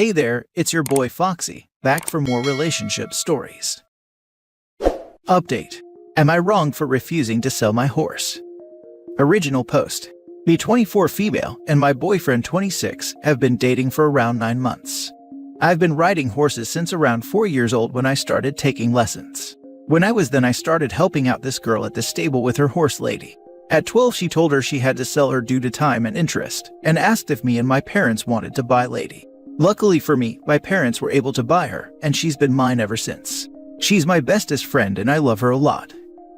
Hey there, it's your boy Foxy, back for more relationship stories. Update. Am I wrong for refusing to sell my horse? Original post. Me 24 female and my boyfriend 26 have been dating for around 9 months. I've been riding horses since around 4 years old when I started taking lessons. When I was then I started helping out this girl at the stable with her horse lady. At 12 she told her she had to sell her due to time and interest, and asked if me and my parents wanted to buy lady. Luckily for me, my parents were able to buy her, and she's been mine ever since. She's my bestest friend and I love her a lot.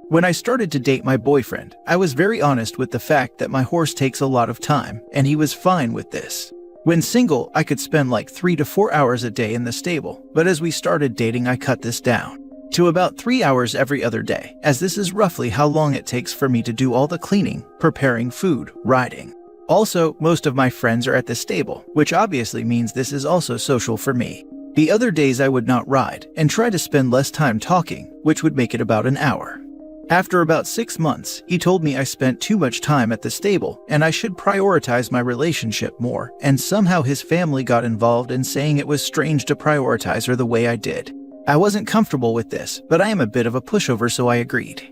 When I started to date my boyfriend, I was very honest with the fact that my horse takes a lot of time, and he was fine with this. When single, I could spend like 3 to 4 hours a day in the stable, but as we started dating I cut this down to about 3 hours every other day, as this is roughly how long it takes for me to do all the cleaning, preparing food, riding. Also, most of my friends are at the stable, which obviously means this is also social for me. The other days I would not ride, and try to spend less time talking, which would make it about an hour. After about 6 months, he told me I spent too much time at the stable, and I should prioritize my relationship more, and somehow his family got involved in saying it was strange to prioritize her the way I did. I wasn't comfortable with this, but I am a bit of a pushover, so I agreed.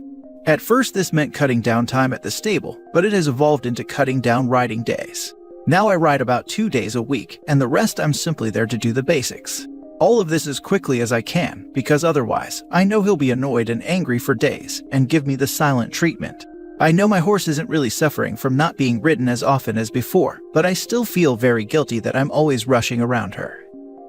At first this meant cutting down time at the stable, but it has evolved into cutting down riding days. Now I ride about 2 days a week, and the rest I'm simply there to do the basics. All of this as quickly as I can, because otherwise, I know he'll be annoyed and angry for days, and give me the silent treatment. I know my horse isn't really suffering from not being ridden as often as before, but I still feel very guilty that I'm always rushing around her.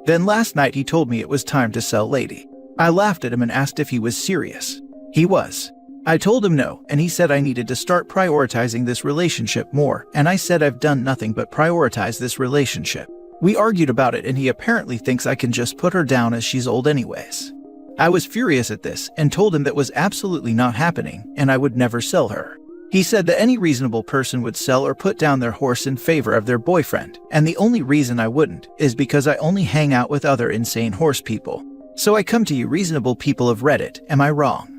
Then last night he told me it was time to sell lady. I laughed at him and asked if he was serious. He was. I told him no, and he said I needed to start prioritizing this relationship more, and I said I've done nothing but prioritize this relationship. We argued about it and he apparently thinks I can just put her down as she's old anyways. I was furious at this and told him that was absolutely not happening and I would never sell her. He said that any reasonable person would sell or put down their horse in favor of their boyfriend, and the only reason I wouldn't is because I only hang out with other insane horse people. So I come to you reasonable people of Reddit, am I wrong?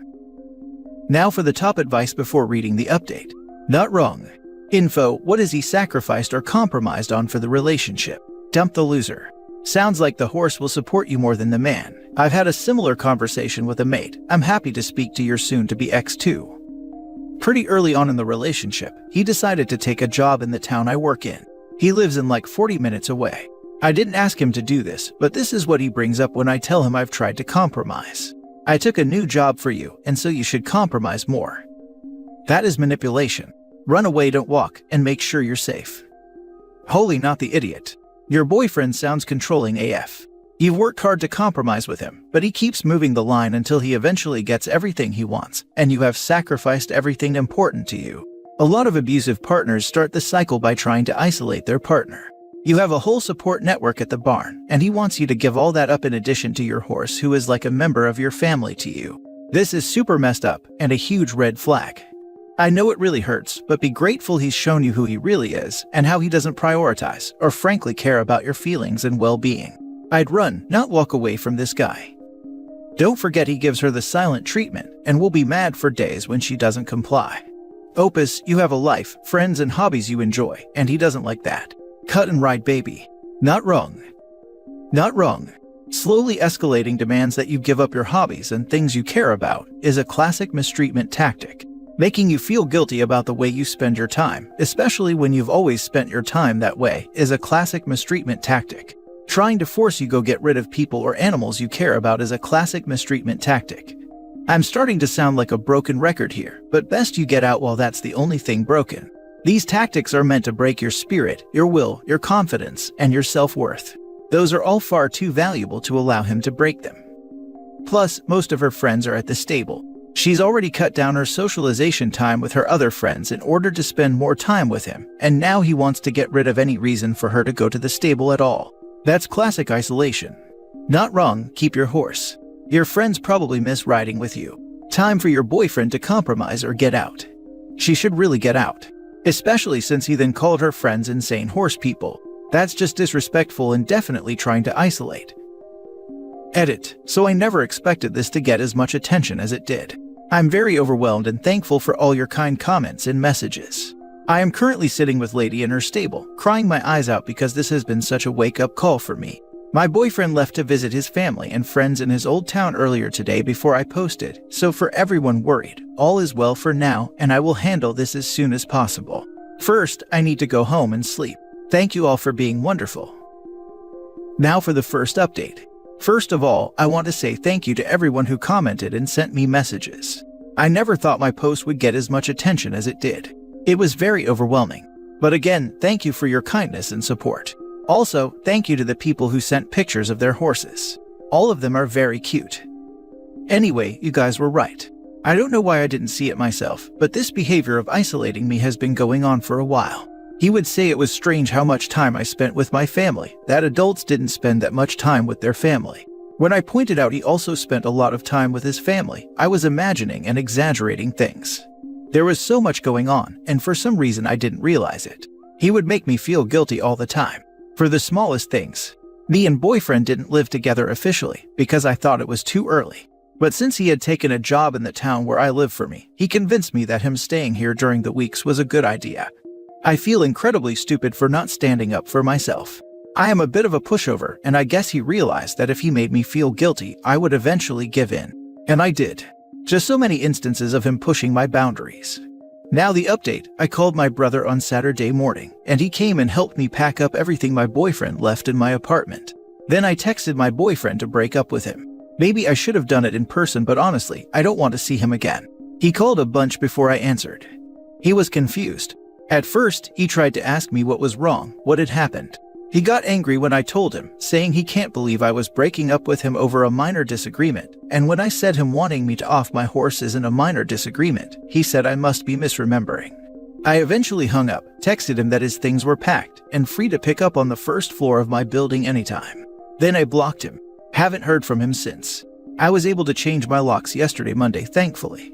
Now for the top advice before reading the update. Not wrong. Info, what has he sacrificed or compromised on for the relationship? Dump the loser. Sounds like the horse will support you more than the man. I've had a similar conversation with a mate. I'm happy to speak to your soon-to-be ex too. Pretty early on in the relationship, he decided to take a job in the town I work in. He lives in like 40 minutes away. I didn't ask him to do this, but this is what he brings up when I tell him I've tried to compromise. I took a new job for you, and so you should compromise more. That is manipulation. Run away, don't walk, and make sure you're safe. Holy not the idiot. Your boyfriend sounds controlling AF. You've worked hard to compromise with him, but he keeps moving the line until he eventually gets everything he wants, and you have sacrificed everything important to you. A lot of abusive partners start the cycle by trying to isolate their partner. You have a whole support network at the barn, and he wants you to give all that up in addition to your horse, who is like a member of your family to you. This is super messed up and a huge red flag. I know it really hurts, but be grateful he's shown you who he really is and how he doesn't prioritize or frankly care about your feelings and well-being. I'd run, not walk away from this guy. Don't forget he gives her the silent treatment and will be mad for days when she doesn't comply. Opus, you have a life, friends and hobbies you enjoy, and he doesn't like that. Cut and ride, baby. Not wrong. Not wrong. Slowly escalating demands that you give up your hobbies and things you care about is a classic mistreatment tactic. Making you feel guilty about the way you spend your time, especially when you've always spent your time that way, is a classic mistreatment tactic. Trying to force you go get rid of people or animals you care about is a classic mistreatment tactic. I'm starting to sound like a broken record here, but best you get out while that's the only thing broken. These tactics are meant to break your spirit, your will, your confidence, and your self-worth. Those are all far too valuable to allow him to break them. Plus, most of her friends are at the stable. She's already cut down her socialization time with her other friends in order to spend more time with him, and now he wants to get rid of any reason for her to go to the stable at all. That's classic isolation. Not wrong, keep your horse. Your friends probably miss riding with you. Time for your boyfriend to compromise or get out. She should really get out. Especially since he then called her friends insane horse people. That's just disrespectful and definitely trying to isolate. Edit. So I never expected this to get as much attention as it did. I'm very overwhelmed and thankful for all your kind comments and messages. I am currently sitting with Lady in her stable, crying my eyes out because this has been such a wake-up call for me. My boyfriend left to visit his family and friends in his old town earlier today before I posted, so for everyone worried, all is well for now and I will handle this as soon as possible. First, I need to go home and sleep. Thank you all for being wonderful. Now for the first update. First of all, I want to say thank you to everyone who commented and sent me messages. I never thought my post would get as much attention as it did. It was very overwhelming. But again, thank you for your kindness and support. Also, thank you to the people who sent pictures of their horses. All of them are very cute. Anyway, you guys were right. I don't know why I didn't see it myself, but this behavior of isolating me has been going on for a while. He would say it was strange how much time I spent with my family, that adults didn't spend that much time with their family. When I pointed out he also spent a lot of time with his family, I was imagining and exaggerating things. There was so much going on, and for some reason I didn't realize it. He would make me feel guilty all the time. For the smallest things. Me and boyfriend didn't live together officially because I thought it was too early. But since he had taken a job in the town where I live for me, he convinced me that him staying here during the weeks was a good idea. I feel incredibly stupid for not standing up for myself. I am a bit of a pushover, and I guess he realized that if he made me feel guilty, I would eventually give in. And I did. Just so many instances of him pushing my boundaries. Now the update, I called my brother on Saturday morning, and he came and helped me pack up everything my boyfriend left in my apartment. Then I texted my boyfriend to break up with him. Maybe I should have done it in person, but honestly, I don't want to see him again. He called a bunch before I answered. He was confused. At first, he tried to ask me what was wrong, what had happened. He got angry when I told him, saying he can't believe I was breaking up with him over a minor disagreement, and when I said him wanting me to off my horse isn't a minor disagreement, he said I must be misremembering. I eventually hung up, texted him that his things were packed, and free to pick up on the first floor of my building anytime. Then I blocked him. Haven't heard from him since. I was able to change my locks yesterday Monday, thankfully.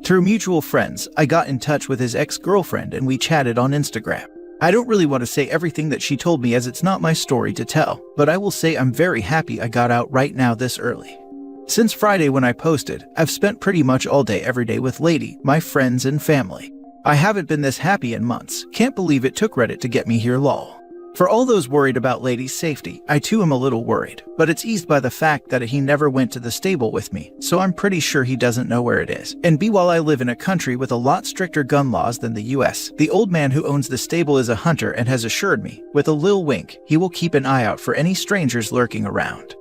Through mutual friends, I got in touch with his ex-girlfriend and we chatted on Instagram. I don't really want to say everything that she told me as it's not my story to tell, but I will say I'm very happy I got out right now this early. Since Friday when I posted, I've spent pretty much all day every day with Lady, my friends and family. I haven't been this happy in months, can't believe it took Reddit to get me here lol. For all those worried about Lady's safety, I too am a little worried, but it's eased by the fact that he never went to the stable with me, so I'm pretty sure he doesn't know where it is. And while I live in a country with a lot stricter gun laws than the US, the old man who owns the stable is a hunter and has assured me, with a lil wink, he will keep an eye out for any strangers lurking around.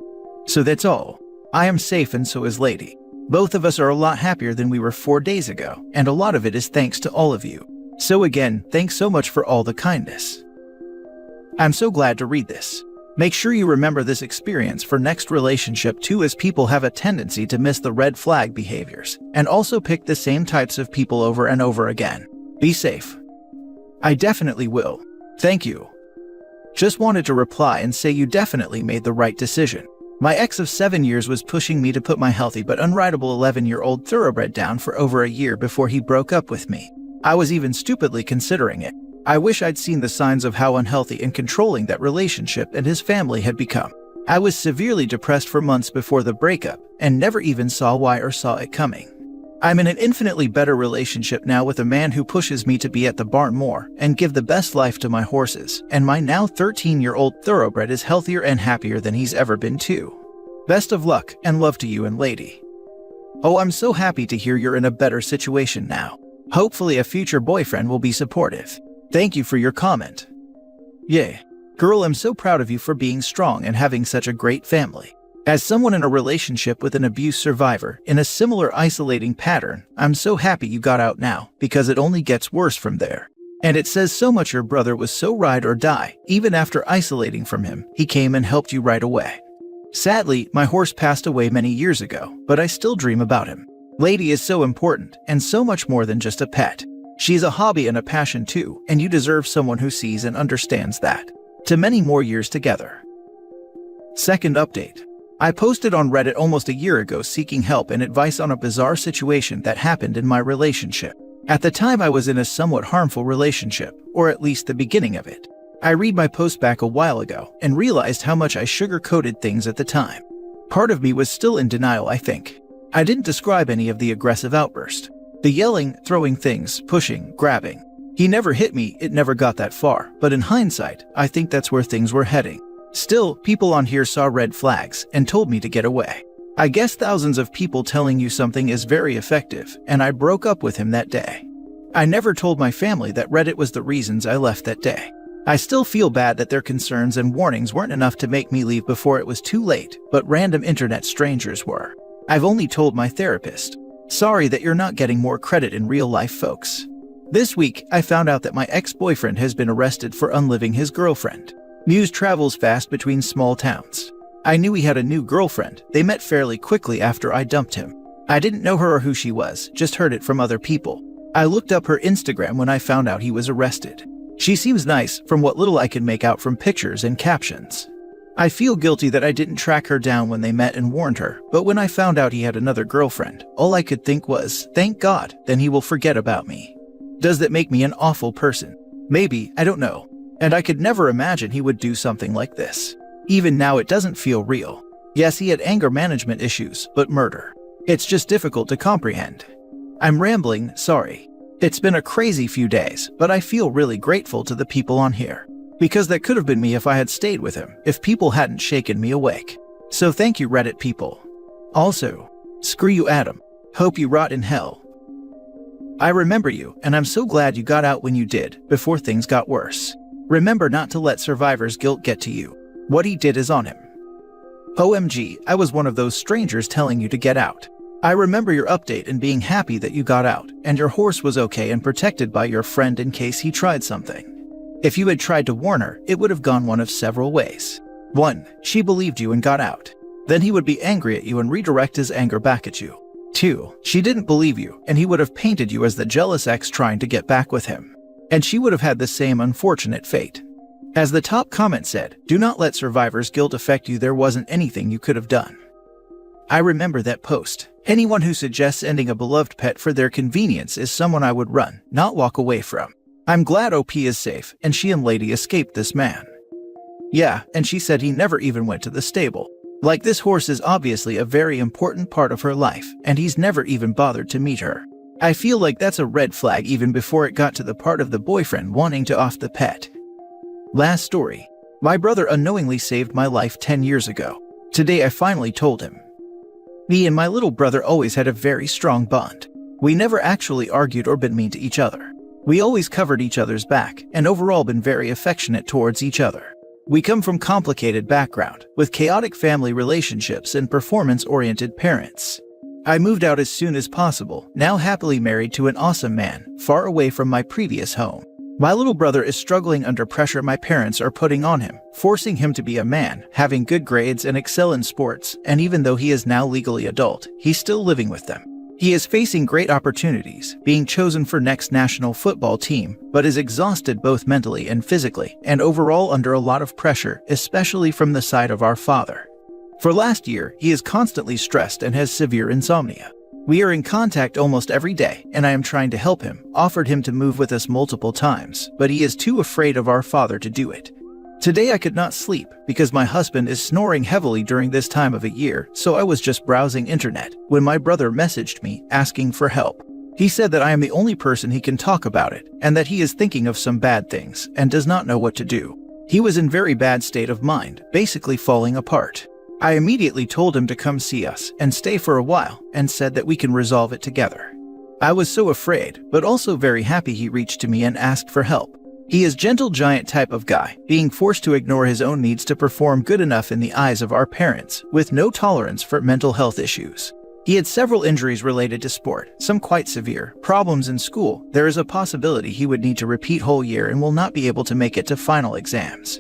So that's all. I am safe and so is Lady. Both of us are a lot happier than we were 4 days ago, and a lot of it is thanks to all of you. So again, thanks so much for all the kindness. I'm so glad to read this. Make sure you remember this experience for next relationship too, as people have a tendency to miss the red flag behaviors, and also pick the same types of people over and over again. Be safe. I definitely will. Thank you. Just wanted to reply and say you definitely made the right decision. My ex of 7 years was pushing me to put my healthy but unrideable 11-year-old thoroughbred down for over a year before he broke up with me. I was even stupidly considering it. I wish I'd seen the signs of how unhealthy and controlling that relationship and his family had become. I was severely depressed for months before the breakup and never even saw why or saw it coming. I'm in an infinitely better relationship now with a man who pushes me to be at the barn more and give the best life to my horses, and my now 13-year-old thoroughbred is healthier and happier than he's ever been too. Best of luck and love to you and Lady. Oh, I'm so happy to hear you're in a better situation now. Hopefully a future boyfriend will be supportive. Thank you for your comment. Yay. Girl, I'm so proud of you for being strong and having such a great family. As someone in a relationship with an abuse survivor in a similar isolating pattern, I'm so happy you got out now, because it only gets worse from there. And it says so much your brother was so ride or die. Even after isolating from him, he came and helped you right away. Sadly, my horse passed away many years ago, but I still dream about him. Lady is so important, and so much more than just a pet. She's a hobby and a passion too, and you deserve someone who sees and understands that. To many more years together. Second update. I posted on Reddit almost a year ago seeking help and advice on a bizarre situation that happened in my relationship. At the time I was in a somewhat harmful relationship, or at least the beginning of it. I read my post back a while ago and realized how much I sugar-coated things at the time. Part of me was still in denial, I think. I didn't describe any of the aggressive outburst. The yelling, throwing things, pushing, grabbing. He never hit me, it never got that far, but in hindsight, I think that's where things were heading. Still, people on here saw red flags and told me to get away. I guess thousands of people telling you something is very effective, and I broke up with him that day. I never told my family that Reddit was the reasons I left that day. I still feel bad that their concerns and warnings weren't enough to make me leave before it was too late, but random internet strangers were. I've only told my therapist. Sorry that you're not getting more credit in real life, folks. This week, I found out that my ex-boyfriend has been arrested for unliving his girlfriend. News travels fast between small towns. I knew he had a new girlfriend. They met fairly quickly after I dumped him. I didn't know her or who she was, just heard it from other people. I looked up her Instagram when I found out he was arrested. She seems nice from what little I can make out from pictures and captions. I feel guilty that I didn't track her down when they met and warned her, but when I found out he had another girlfriend, all I could think was, thank God, then he will forget about me. Does that make me an awful person? Maybe, I don't know. And I could never imagine he would do something like this. Even now it doesn't feel real. Yes, he had anger management issues, but murder. It's just difficult to comprehend. I'm rambling, sorry. It's been a crazy few days, but I feel really grateful to the people on here. Because that could have been me if I had stayed with him, if people hadn't shaken me awake. So thank you, Reddit people. Also, screw you, Adam. Hope you rot in hell. I remember you, and I'm so glad you got out when you did, before things got worse. Remember not to let survivor's guilt get to you. What he did is on him. OMG, I was one of those strangers telling you to get out. I remember your update and being happy that you got out, and your horse was okay and protected by your friend in case he tried something. If you had tried to warn her, it would have gone one of several ways. 1. She believed you and got out. Then he would be angry at you and redirect his anger back at you. 2. She didn't believe you, and he would have painted you as the jealous ex trying to get back with him. And she would have had the same unfortunate fate. As the top comment said, do not let survivor's guilt affect you. There wasn't anything you could have done. I remember that post. Anyone who suggests ending a beloved pet for their convenience is someone I would run, not walk away from. I'm glad OP is safe, and she and Lady escaped this man. Yeah, and she said he never even went to the stable. Like, this horse is obviously a very important part of her life, and he's never even bothered to meet her. I feel like that's a red flag even before it got to the part of the boyfriend wanting to off the pet. Last story. My brother unknowingly saved my life 10 years ago. Today I finally told him. Me and my little brother always had a very strong bond. We never actually argued or been mean to each other. We always covered each other's back and overall been very affectionate towards each other. We come from complicated background, with chaotic family relationships and performance-oriented parents. I moved out as soon as possible, now happily married to an awesome man, far away from my previous home. My little brother is struggling under pressure my parents are putting on him, forcing him to be a man, having good grades and excel in sports, and even though he is now legally adult, he's still living with them. He is facing great opportunities, being chosen for next national football team, but is exhausted both mentally and physically, and overall under a lot of pressure, especially from the side of our father. For last year, he is constantly stressed and has severe insomnia. We are in contact almost every day, and I am trying to help him, offered him to move with us multiple times, but he is too afraid of our father to do it. Today I could not sleep because my husband is snoring heavily during this time of a year, so I was just browsing internet when my brother messaged me asking for help. He said that I am the only person he can talk about it, and that he is thinking of some bad things and does not know what to do. He was in very bad state of mind, basically falling apart. I immediately told him to come see us and stay for a while and said that we can resolve it together. I was so afraid, but also very happy he reached to me and asked for help. He is gentle giant type of guy, being forced to ignore his own needs to perform good enough in the eyes of our parents, with no tolerance for mental health issues. He had several injuries related to sport, some quite severe, problems in school. There is a possibility he would need to repeat whole year and will not be able to make it to final exams.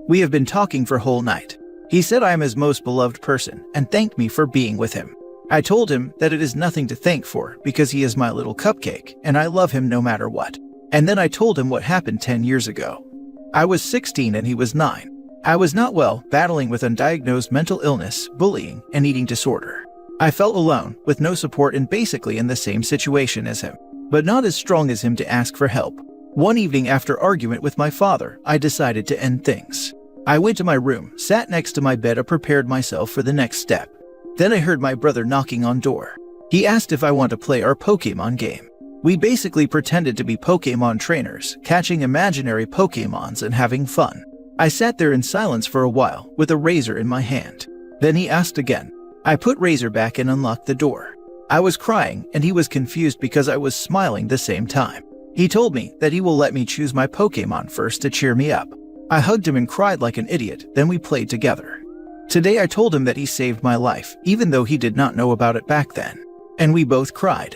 We have been talking for whole night. He said I am his most beloved person and thanked me for being with him. I told him that it is nothing to thank for because he is my little cupcake and I love him no matter what. And then I told him what happened 10 years ago. I was 16 and he was 9. I was not well, battling with undiagnosed mental illness, bullying, and eating disorder. I felt alone, with no support and basically in the same situation as him, but not as strong as him to ask for help. One evening after argument with my father, I decided to end things. I went to my room, sat next to my bed and prepared myself for the next step. Then I heard my brother knocking on door. He asked if I want to play our Pokemon game. We basically pretended to be Pokemon trainers, catching imaginary Pokemons and having fun. I sat there in silence for a while with a razor in my hand. Then he asked again. I put razor back and unlocked the door. I was crying and he was confused because I was smiling the same time. He told me that he will let me choose my Pokemon first to cheer me up. I hugged him and cried like an idiot, then we played together. Today I told him that he saved my life, even though he did not know about it back then. And we both cried.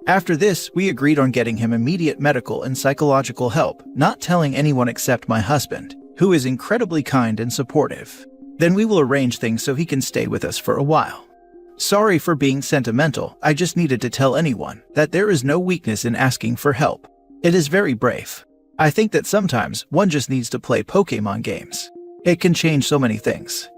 After this, we agreed on getting him immediate medical and psychological help, not telling anyone except my husband, who is incredibly kind and supportive. Then we will arrange things so he can stay with us for a while. Sorry for being sentimental, I just needed to tell anyone that there is no weakness in asking for help. It is very brave. I think that sometimes one just needs to play Pokemon games. It can change so many things.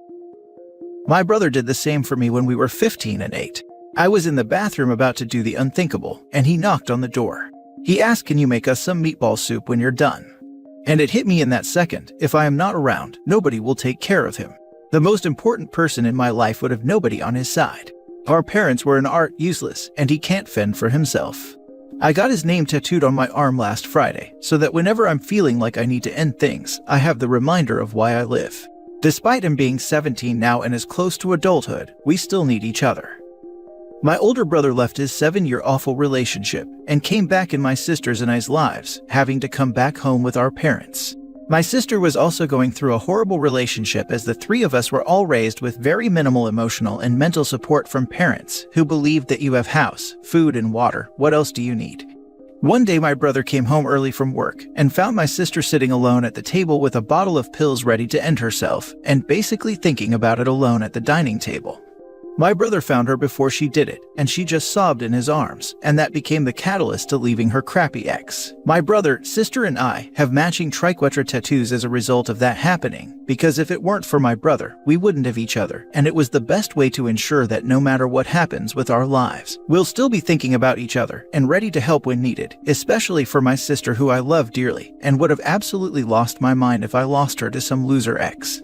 My brother did the same for me when we were 15 and 8. I was in the bathroom about to do the unthinkable, and he knocked on the door. He asked, "Can you make us some meatball soup when you're done?" And it hit me in that second, if I am not around, nobody will take care of him. The most important person in my life would have nobody on his side. Our parents were in art useless, and he can't fend for himself. I got his name tattooed on my arm last Friday, so that whenever I'm feeling like I need to end things, I have the reminder of why I live. Despite him being 17 now and is close to adulthood, we still need each other. My older brother left his 7-year awful relationship and came back in my sister's and I's lives, having to come back home with our parents. My sister was also going through a horrible relationship, as the three of us were all raised with very minimal emotional and mental support from parents who believed that you have house, food, and water. What else do you need? One day my brother came home early from work and found my sister sitting alone at the table with a bottle of pills ready to end herself and basically thinking about it alone at the dining table. My brother found her before she did it, and she just sobbed in his arms, and that became the catalyst to leaving her crappy ex. My brother, sister, and I have matching triquetra tattoos as a result of that happening, because if it weren't for my brother, we wouldn't have each other, and it was the best way to ensure that no matter what happens with our lives, we'll still be thinking about each other and ready to help when needed, especially for my sister, who I love dearly, and would have absolutely lost my mind if I lost her to some loser ex.